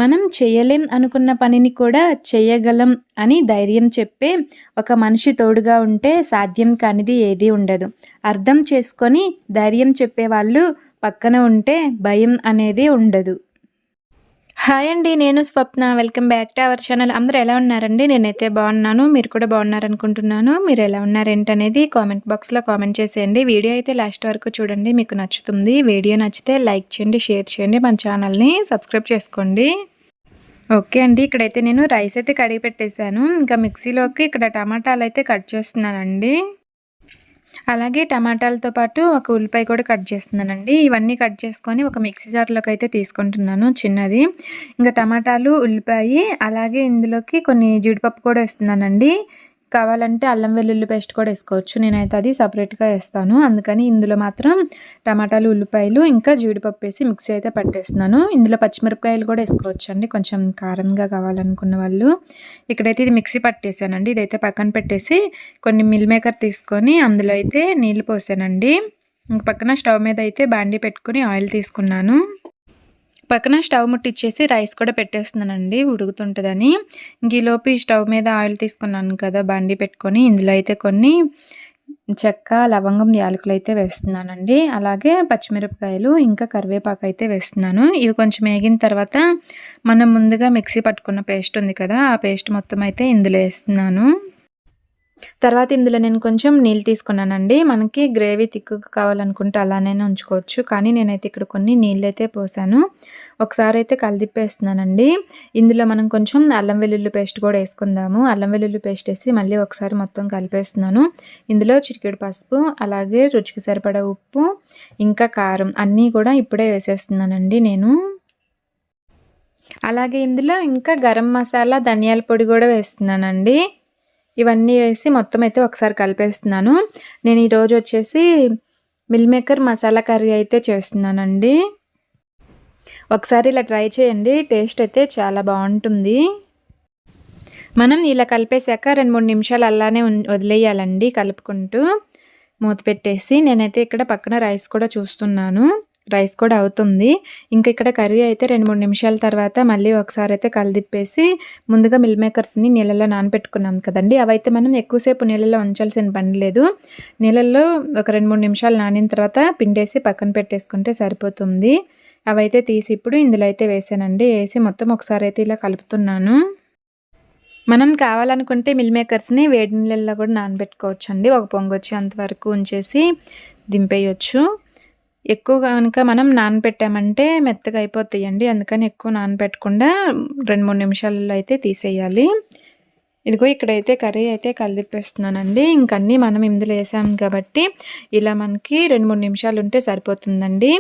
మనం చేయలేం అనుకున్న పనిని కూడా చేయగలం అని ధైర్యం చెప్పే ఒక మనిషి తోడుగా ఉంటే సాధ్యం కానిది ఏదీ ఉండదు. అర్థం చేసుకొని ధైర్యం చెప్పేవాళ్ళు పక్కన ఉంటే భయం అనేది ఉండదు. హాయ్ అండి. నేను Swapna. Welcome back to our channel. అందరూ ఎలా ఉన్నారండి? నేనైతే బాగున్నాను. మీరు కూడా బాగున్నారనుకుంటున్నాను. మీరు ఎలా ఉన్నారేంటనేది కామెంట్ బాక్స్లో కామెంట్ చేసేయండి. వీడియో అయితే లాస్ట్ వరకు చూడండి, మీకు నచ్చుతుంది. వీడియో నచ్చితే లైక్ చేయండి, షేర్ చేయండి, మన ఛానల్ని సబ్స్క్రైబ్ చేసుకోండి. ఓకే అండి. ఇక్కడైతే నేను రైస్ అయితే కడిగి పెట్టేశాను. ఇంకా మిక్సీలోకి ఇక్కడ టమాటాలు అయితే కట్ చేస్తున్నానండి. అలాగే టమాటాలతో పాటు ఒక ఉల్లిపాయ కూడా కట్ చేస్తున్నానండి. ఇవన్నీ కట్ చేసుకొని ఒక మిక్సీ జార్లోకి అయితే తీసుకుంటున్నాను చిన్నది. ఇంకా టమాటాలు, ఉల్లిపాయ, అలాగే ఇందులోకి కొన్ని జీడిపప్పు కూడా వేస్తున్నానండి. కావాలంటే అల్లం వెల్లుల్లి పేస్ట్ కూడా వేసుకోవచ్చు. నేనైతే అది సపరేట్గా వేస్తాను. అందుకని ఇందులో మాత్రం టమాటాలు, ఉల్లిపాయలు ఇంకా జీడిపప్పు వేసి మిక్సీ అయితే పట్టేస్తున్నాను. ఇందులో పచ్చిమిరపకాయలు కూడా వేసుకోవచ్చు అండి, కొంచెం కారంగా కావాలనుకున్న వాళ్ళు. ఇక్కడైతే ఇది మిక్సీ పట్టేసానండి. ఇదైతే పక్కన పెట్టేసి కొన్ని మిల్ మేకర్ తీసుకొని అందులో అయితే నీళ్లు పోసానండి. పక్కన స్టవ్ మీద అయితే బాండీ పెట్టుకుని ఆయిల్ తీసుకున్నాను. పక్కన స్టవ్ ముట్టించేసి రైస్ కూడా పెట్టేస్తున్నానండి ఉడుకుతుంటుందని. ఈలోపు ఈ స్టవ్ మీద ఆయిల్ తీసుకున్నాను కదా బండి పెట్టుకొని, ఇందులో అయితే కొన్ని చెక్క, లవంగం, యాలకులు అయితే వేస్తున్నానండి. అలాగే పచ్చిమిరపకాయలు ఇంకా కరివేపాకు అయితే వేస్తున్నాను. ఇవి కొంచెం వేగిన తర్వాత మనం ముందుగా మిక్సీ పట్టుకున్న పేస్ట్ ఉంది కదా, ఆ పేస్ట్ మొత్తం అయితే ఇందులో వేస్తున్నాను. తర్వాత ఇందులో నేను కొంచెం నీళ్ళు తీసుకున్నానండి. మనకి గ్రేవీ తిక్కుగా కావాలనుకుంటే అలానైనా ఉంచుకోవచ్చు, కానీ నేనైతే ఇక్కడ కొన్ని నీళ్ళైతే పోసాను. ఒకసారి అయితే కలిదిప్పేస్తున్నానండి. ఇందులో మనం కొంచెం అల్లం వెల్లుల్లి పేస్ట్ కూడా వేసుకుందాము. అల్లం వెల్లుల్లి పేస్ట్ వేసి మళ్ళీ ఒకసారి మొత్తం కలిపేస్తున్నాను. ఇందులో చిటికెడు పసుపు, అలాగే రుచికి సరిపడా ఉప్పు, ఇంకా కారం అన్నీ కూడా ఇప్పుడే వేసేస్తున్నానండి నేను. అలాగే ఇందులో ఇంకా గరం మసాలా, ధనియాల పొడి కూడా వేస్తున్నానండి. ఇవన్నీ వేసి మొత్తం అయితే ఒకసారి కలిపేస్తున్నాను. నేను ఈరోజు వచ్చేసి మిల్ మేకర్ మసాలా కర్రీ అయితే చేస్తున్నానండి. ఒకసారి ఇలా ట్రై చేయండి, టేస్ట్ అయితే చాలా బాగుంటుంది. మనం ఇలా కలిపేశాక 2-3 నిమిషాలు అలానే వదిలేయాలండి కలుపుకుంటూ మూత పెట్టేసి. నేనైతే ఇక్కడ పక్కన రైస్ కూడా చూస్తున్నాను. రైస్ కూడా అవుతుంది. ఇంకా ఇక్కడ కర్రీ అయితే 2-3 నిమిషాల తర్వాత మళ్ళీ ఒకసారి అయితే కలిదిప్పేసి, ముందుగా మిల్ మేకర్స్ని నీళ్ళలో నానబెట్టుకున్నాం కదండి, అవైతే మనం ఎక్కువసేపు నీళ్ళలో ఉంచాల్సిన పని లేదు. నీళ్ళల్లో ఒక 2-3 నిమిషాలు నానిన తర్వాత పిండేసి పక్కన పెట్టేసుకుంటే సరిపోతుంది. అవైతే తీసి ఇప్పుడు ఇందులో అయితే వేసానండి. వేసి మొత్తం ఒకసారి అయితే ఇలా కలుపుతున్నాను. మనం కావాలనుకుంటే మిల్ మేకర్స్ని వేడి నీళ్ళల్లో కూడా నానబెట్టుకోవచ్చు అండి. ఒక పొంగొచ్చి అంతవరకు ఉంచేసి దింపేయచ్చు. ఎక్కువ కనుక మనం నానబెట్టామంటే మెత్తగా అయిపోతాయండి. అందుకని ఎక్కువ నానబెట్టకుండా 2-3 నిమిషాలలో అయితే తీసేయాలి. ఇదిగో ఇక్కడైతే కర్రీ అయితే కలిపేస్తున్నానండి. ఇంకన్నీ మనం ఇందులో వేసాం కాబట్టి ఇలా మనకి 2-3 నిమిషాలు ఉంటే సరిపోతుందండి.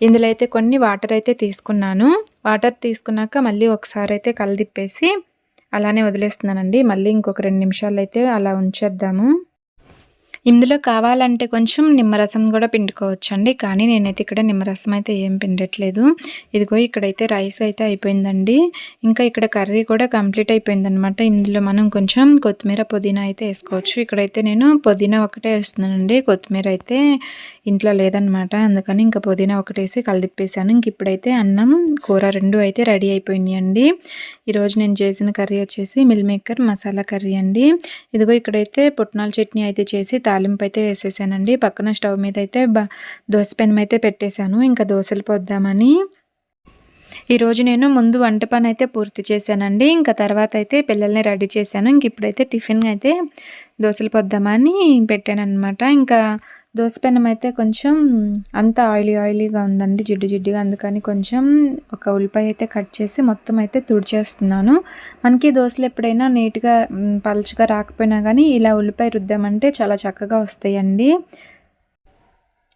ఇందులో అయితే కొన్ని వాటర్ అయితే తీసుకున్నాను. వాటర్ తీసుకున్నాక మళ్ళీ ఒకసారి అయితే కలిపేసి అలానే వదిలేస్తున్నానండి. మళ్ళీ ఇంకొక 2 నిమిషాలు అయితే అలా ఉంచేద్దాము. ఇందులో కావాలంటే కొంచెం నిమ్మరసం కూడా పిండుకోవచ్చండి, కానీ నేనైతే ఇక్కడ నిమ్మరసం అయితే ఏం పిండట్లేదు. ఇదిగో ఇక్కడైతే రైస్ అయితే అయిపోయిందండి. ఇంకా ఇక్కడ కర్రీ కూడా కంప్లీట్ అయిపోయిందనమాట. ఇందులో మనం కొంచెం కొత్తిమీర, పుదీనా అయితే వేసుకోవచ్చు. ఇక్కడైతే నేను పుదీనా ఒకటే వేస్తున్నానండి, కొత్తిమీర అయితే ఇంట్లో లేదనమాట. అందుకని ఇంకా పుదీనా ఒకటి వేసి కలిదిప్పేసాను. ఇంక ఇప్పుడైతే అన్నం, కూర 2 అయితే రెడీ అయిపోయినాయండి. ఈరోజు నేను చేసిన కర్రీ వచ్చేసి మిల్ మేకర్ మసాలా కర్రీ అండి. ఇదిగో ఇక్కడైతే పుట్నాల చట్నీ అయితే చేసి తాలింపు అయితే వేసేసానండి. పక్కన స్టవ్ మీద అయితే దోశ పెనం అయితే పెట్టేశాను, ఇంకా దోశలు పోద్దామని. ఈరోజు నేను ముందు వంట పని అయితే పూర్తి చేశానండి. ఇంకా తర్వాత అయితే పిల్లల్ని రెడీ చేశాను. ఇంక ఇప్పుడైతే టిఫిన్ అయితే దోశలు పోద్దామని పెట్టానమాట. ఇంకా దోశ పెనం అయితే కొంచెం అంత ఆయిలీగా ఉందండి, జిడ్డుగా. అందుకని కొంచెం ఒక ఉల్లిపాయ అయితే కట్ చేసి మొత్తం అయితే తుడిచేస్తున్నాను. మనకి దోశలు ఎప్పుడైనా నీట్గా పలుచగా రాకపోయినా కానీ ఇలా ఉల్లిపాయ రుద్దామంటే చాలా చక్కగా వస్తాయండి.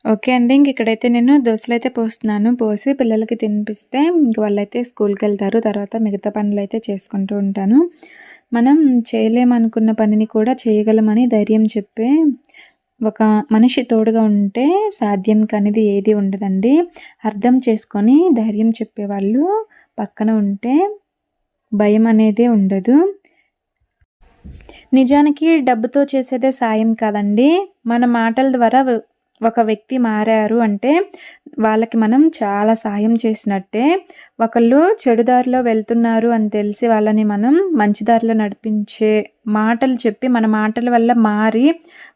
ఓకే అండి. ఇంక ఇక్కడైతే నేను దోశలు అయితే పోస్తున్నాను. పోసి పిల్లలకి తినిపిస్తే ఇంక వాళ్ళైతే స్కూల్కి వెళ్తారు. తర్వాత మిగతా పనులు అయితే చేసుకుంటూ ఉంటాను. మనం చేయలేమనుకున్న పనిని కూడా చేయగలమని ధైర్యం చెప్పే ఒక మనిషి తోడుగా ఉంటే సాధ్యం కానిది ఏది ఉండదండి. అర్థం చేసుకొని ధైర్యం చెప్పేవాళ్ళు పక్కన ఉంటే భయం అనేది ఉండదు. నిజానికి డబ్బుతో చేసేదే సాయం కాదండి. మన మాటల ద్వారా ఒక వ్యక్తి మారారు అంటే వాళ్ళకి మనం చాలా సహాయం చేసినట్టే. ఒకళ్ళు చెడు దారిలో వెళ్తున్నారు అని తెలిసి వాళ్ళని మనం మంచి దారిలో నడిపించే మాటలు చెప్పి, మన మాటల వల్ల మారి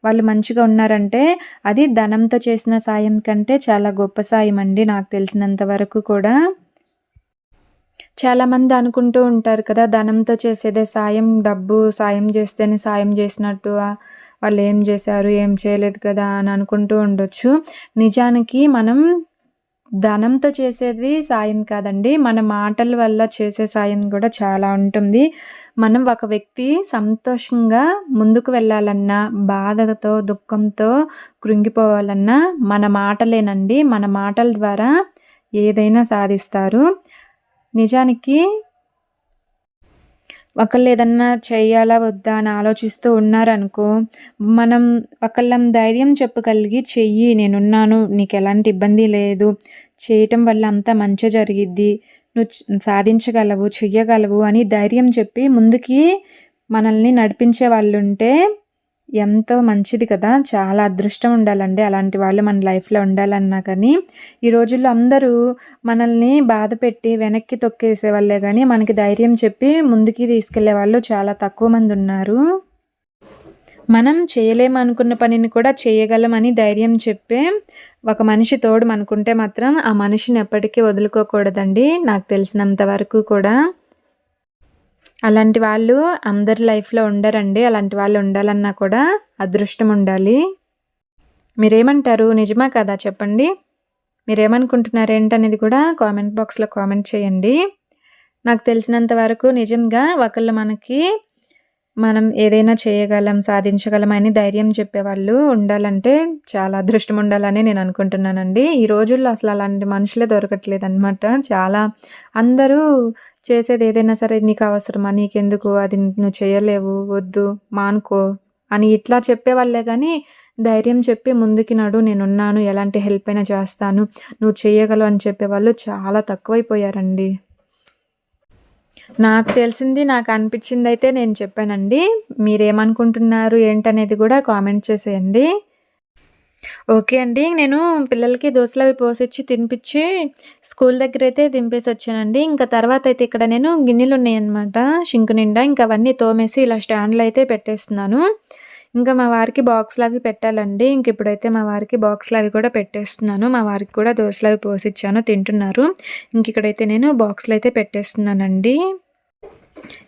వాళ్ళు మంచిగా ఉన్నారంటే అది ధనంతో చేసిన సాయం కంటే చాలా గొప్ప సాయం అండి నాకు తెలిసినంత వరకు కూడా. చాలామంది అనుకుంటూ ఉంటారు కదా! ధనంతో చేసేదే సాయం, డబ్బు సాయం చేస్తేనే సాయం చేసినట్టు. వాళ్ళేం చేశారు, ఏం చేయలేదు కదా అని అనుకుంటూ ఉండొచ్చు. నిజానికి మనం ధనంతో చేసేది సాయం కాదండి. మన మాటల వల్ల చేసే సాయం కూడా చాలా ఉంటుంది. మనం ఒక వ్యక్తి సంతోషంగా ముందుకు వెళ్ళాలన్నా, బాధతో, దుఃఖంతో కృంగిపోవాలన్నా మన మాటలేనండి. మన మాటల ద్వారా ఏదైనా సాధిస్తారు. నిజానికి ఒకళ్ళు ఏదన్నా చెయ్యాలా వద్దా అని ఆలోచిస్తూ ఉన్నారనుకో, మనం ఒకళ్ళం ధైర్యం చెప్పగలిగి చెయ్యి, నేనున్నాను, నీకెలాంటి ఇబ్బంది లేదు, చేయటం వల్ల అంతా మంచే జరిగిద్ది, నువ్వు సాధించగలవు, చెయ్యగలవు అని ధైర్యం చెప్పి ముందుకి మనల్ని నడిపించే వాళ్ళుంటే ఎంతో మంచిది కదా! చాలా అదృష్టం ఉండాలండి అలాంటి వాళ్ళు మన లైఫ్‌లో ఉండాలన్నా కానీ. ఈ రోజుల్లో అందరూ మనల్ని బాధపెట్టి వెనక్కి తొక్కేసేవాళ్ళే గానీ, మనకి ధైర్యం చెప్పి ముందుకి తీసుకెళ్ళే వాళ్ళు చాలా తక్కువ మందున్నారు. మనం చేయలేమనుకున్న పనిని కూడా చేయగలమని ధైర్యం చెప్పే ఒక మనిషి తోడు మనకుంటే మాత్రం ఆ మనిషిని ఎప్పటికీ వదులుకోకూడదండి నాకు తెలిసినంత వరకు కూడా. అలాంటి వాళ్ళు అందరి లైఫ్‌లో ఉండరండి. అలాంటి వాళ్ళు ఉండాలన్నా కూడా అదృష్టం ఉండాలి. మీరేమంటారు? నిజమా కాదా చెప్పండి? మీరేమనుకుంటున్నారు ఏంటనేది కూడా కామెంట్ బాక్స్‌లో కామెంట్ చేయండి. నాకు తెలిసినంత వరకు నిజంగా ఒకళ్ళు మనం ఏదైనా చేయగలం, సాధించగలం అని ధైర్యం చెప్పేవాళ్ళు ఉండాలంటే చాలా అదృష్టం ఉండాలని నేను అనుకుంటున్నానండి. ఈ రోజుల్లో అసలు అలాంటి మనుషులే దొరకట్లేదనమాట. చాలా అందరూ చేసేది ఏదైనా సరే నీకు అవసరమా? నీకెందుకు? అది నువ్వు చేయలేవు, వద్దు, మానుకో అని ఇట్లా చెప్పేవాళ్ళే గానీ, ధైర్యం చెప్పి ముందుకి నడు, నేనున్నాను, ఎలాంటి హెల్ప్ అయినా చేస్తాను, నువ్వు చేయగలవు అని చెప్పేవాళ్ళు చాలా తక్కువైపోయారండి. నాకు తెలిసింది, నాకు అనిపించిందయితే నేను చెప్పానండి. మీరేమనుకుంటున్నారు ఏంటనేది కూడా కామెంట్ చేసేయండి. ఓకే అండి. నేను పిల్లలకి దోసలవి పోసిచ్చి, తినిపిచ్చి స్కూల్ దగ్గరైతే దింపేసొచ్చానండి. ఇంకా తర్వాతయితే ఇక్కడ నేను గిన్నెలున్నాయనమాట షింక్ నిండా. ఇంక అవన్నీ తోమేసి ఇలా స్టాండ్‌లో అయితే పెట్టేస్తున్నాను. ఇంకా మా వారికి బాక్స్‌లవి పెట్టాలండి. ఇంకిప్పుడైతే మా వారికి బాక్స్‌లవి కూడా పెట్టేస్తున్నాను. మా వారికి కూడా దోసలవి పోసిచ్చాను, తింటున్నారు. ఇంకిక్కడైతే నేను బాక్స్‌లో అయితే పెట్టేస్తున్నానండి.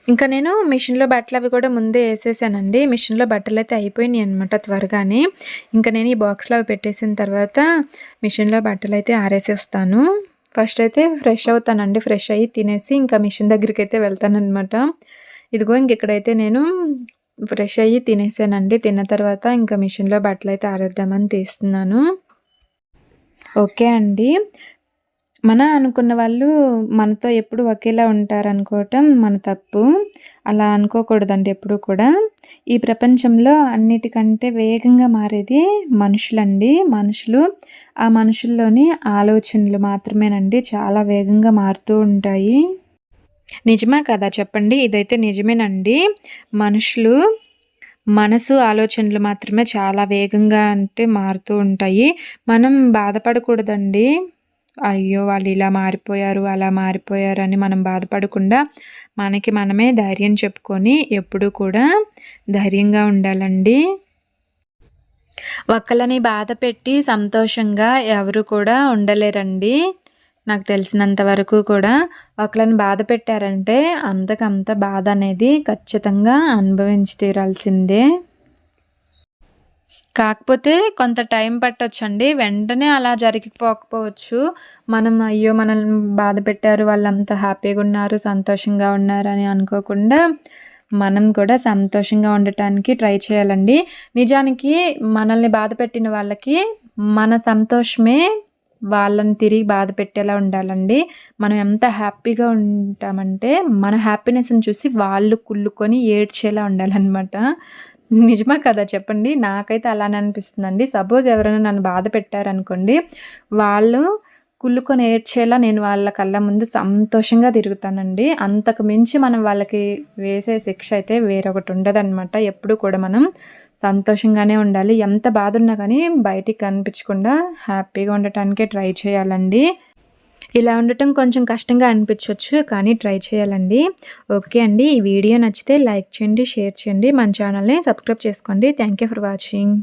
ఇంకా నేను మిషన్‌లో బట్టలవి కూడా ముందే ఏసేసానండి. మిషన్‌లో బట్టలైతే అయిపోయినాయనమాట త్వరగానే. ఇంకా నేను ఈ బాక్స్‌లో అవి పెట్టేసిన తర్వాత మిషన్‌లో బట్టలైతే ఆరేసేస్తాను. ఫస్ట్ అయితే ఫ్రెష్ అవుతానండి. ఫ్రెష్ అయ్యి తినేసి ఇంకా మిషన్ దగ్గరికైతే వెళ్తాననమాట. ఇదిగో ఇంకిక్కడైతే నేను ఫ్రెష్ అయ్యి తినేసానండి. తిన్న తర్వాత ఇంకా మిషన్‌లో బట్టలైతే ఆరేద్దామని తీస్తున్నాను. ఓకే అండి. అనుకున్న వాళ్ళు మనతో ఎప్పుడు ఒకేలా ఉంటారనుకోవటం మన తప్పు. అలా అనుకోకూడదండి ఎప్పుడూ కూడా. ఈ ప్రపంచంలో అన్నిటికంటే వేగంగా మారేది మనుషులండి. మనుషులు, ఆ మనుషుల్లోని ఆలోచనలు మాత్రమేనండి చాలా వేగంగా మారుతూ ఉంటాయి. నిజమా కాదా చెప్పండి? ఇదైతే నిజమేనండి. మనుషులు మనసు, ఆలోచనలు మాత్రమే చాలా వేగంగా మారుతూ ఉంటాయి. మనం బాధపడకూడదండి. అయ్యో! వాళ్ళు ఇలా మారిపోయారు, అలా మారిపోయారు అని మనం బాధపడకుండా మనకి మనమే ధైర్యం చెప్పుకొని ఎప్పుడూ కూడా ధైర్యంగా ఉండాలండి. ఒకళ్ళని బాధపెట్టి సంతోషంగా ఎవరు కూడా ఉండలేరండి. నాకు తెలిసినంత వరకు కూడా ఒకళ్ళని బాధ పెట్టారంటే అంతకంత బాధ అనేది ఖచ్చితంగా అనుభవించి తీరాల్సిందే. కాకపోతే కొంత టైం పట్టొచ్చండి. వెంటనే అలా జరిగిపోకపోవచ్చు. మనం అయ్యో! మనల్ని బాధ పెట్టారు, వాళ్ళంతా హ్యాపీగున్నారు, సంతోషంగా ఉన్నారని అనుకోకుండా మనం కూడా సంతోషంగా ఉండటానికి ట్రై చేయాలండి. నిజానికి మనల్ని బాధపెట్టిన వాళ్ళకి మన సంతోషమే వాళ్ళని తిరిగి బాధ పెట్టేలా ఉండాలండి. మనం ఎంత హ్యాపీగా ఉంటామంటే మన హ్యాపీనెస్‌ని చూసి వాళ్ళు కుళ్ళుకొని ఏడ్చేలా ఉండాలనమాట. నిజమా కదా చెప్పండి? నాకైతే అలానే అనిపిస్తుందండి. సపోజ్ ఎవరైనా నన్ను బాధ పెట్టారనుకోండి, వాళ్ళు కుళ్ళుకొని ఏడ్చేలా నేను వాళ్ళ కళ్ళ ముందు సంతోషంగా తిరుగుతానండి. అంతకు మించి మనం వాళ్ళకి వేసే శిక్ష అయితే వేరొకటి ఉండదనమాట. ఎప్పుడు కూడా మనం సంతోషంగానే ఉండాలి. ఎంత బాధ ఉన్నా కానీ బయటికి కనిపించకుండా హ్యాపీగా ఉండటానికే ట్రై చేయాలండి. ఇలా ఉండటం కొంచెం కష్టంగా అనిపించవచ్చు, కానీ ట్రై చేయాలండి. ఓకే అండి, ఈ వీడియో నచ్చితే లైక్ చేయండి, షేర్ చేయండి, మన ఛానల్ని సబ్స్క్రైబ్ చేసుకోండి. Thank you for watching.